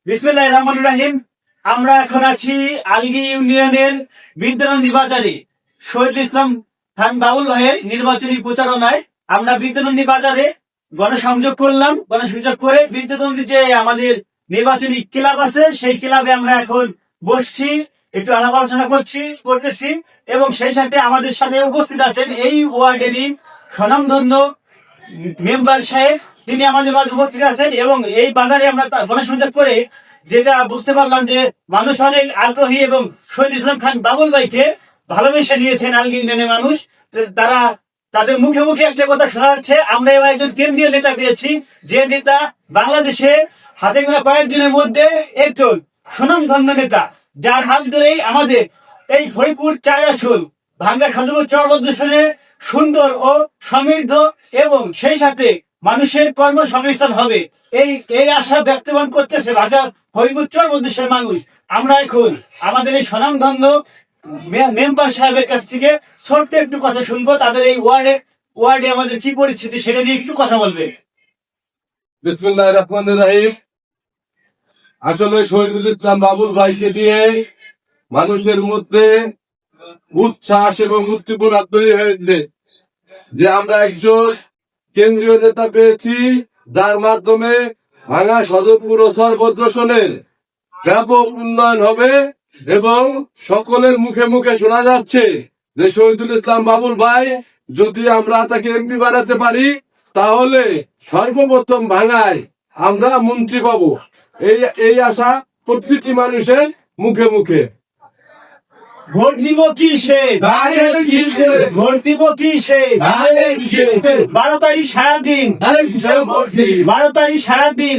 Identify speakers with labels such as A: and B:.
A: বিসমিল্লাহির রহমানির রহিম। আমরা এখন আছি আলগী ইউনিয়নের বিদ্যানন্দী বাজারে শহীদুল ইসলাম খান বাবুল ভাইয়ের নির্বাচনী প্রচারণায়। আমরা বিদ্যানন্দী বাজারে গণসংযোগ করলাম। গণসংযোগ করে বিদ্যানন্দী যে আমাদের নির্বাচনী ক্লাব আছে সেই ক্লাবে আমরা এখন বসছি, একটু আলাপ আলোচনা করতেছি এবং সেই সাথে আমাদের সাথে উপস্থিত আছেন এই ওয়ার্ডেরই স্বনামধন্য মেম্বার সাহেব, তিনি আমাদের মাঝে উপস্থিত আছেন। এবং এই বাজারে আমরা গণসংযোগ করে যেটা বুঝতে পারলাম যে মানুষ অনেক আগ্রহী এবং শহীদ ইসলাম খান বাবুল ভাইকে ভালোবেসে নিয়েছেন আলগী ইউনিয়নের মানুষ। তারা তাদের মুখে মুখে একটা কথা শোনা যাচ্ছে, আমরা এবার একজন কেন্দ্রীয় নেতা পেয়েছি, যে নেতা বাংলাদেশে হাতে গোনা কয়েকজনের মধ্যে একজন সুনামধন্য নেতা, যার হাত ধরেই আমাদের এই ফরিদপুর 4 আসন ভাঙ্গা সদর চরবদ্দূষণে সুন্দর ও সমৃদ্ধ এবং সেই সাথে মানুষের কর্মসংস্থান হবে, এই আশা ব্যক্তমান করতেছে ভাঙ্গা ফরিদপুর চরবদ্দূষণের মানুষ। আমরা এখন আমাদের এই স্বনামধন্য মেম্বার সাহেবের কাছ থেকে ছোট্ট একটু কথা শুনবো, তাদের এই ওয়ার্ডে আমাদের কি পরিস্থিতি সেটা নিয়ে একটু কথা বলবে।
B: বিসমিল্লাহির রহমানির রহিম। আসলে শহীদুল ইসলাম বাবুল ভাইকে দিয়ে মানুষের মধ্যে উচ্ছ্বাস এবং উদ্দীপনা তৈরি হয়েছে যে আমরা একজন কেন্দ্রীয় নেতা পেয়েছি, যার মাধ্যমে ভাঙা সদরপুর ও চরবদ্দূষণের ব্যাপক উন্নয়ন হবে এবং সকলের মুখে মুখে শোনা যাচ্ছে যে শহীদুল ইসলাম বাবুল ভাই যদি আমরা তাকে এমপি বানাতে পারি তাহলে সর্বপ্রথম ভাঙায় আমরা মন্ত্রী পাবো। এই আশা প্রতিটি মানুষের মুখে মুখে।
A: ভোট দিব কিসে? ভোট দিব কিসে? 12 তারিখ সারাদিন, 12 তারিখ সারাদিন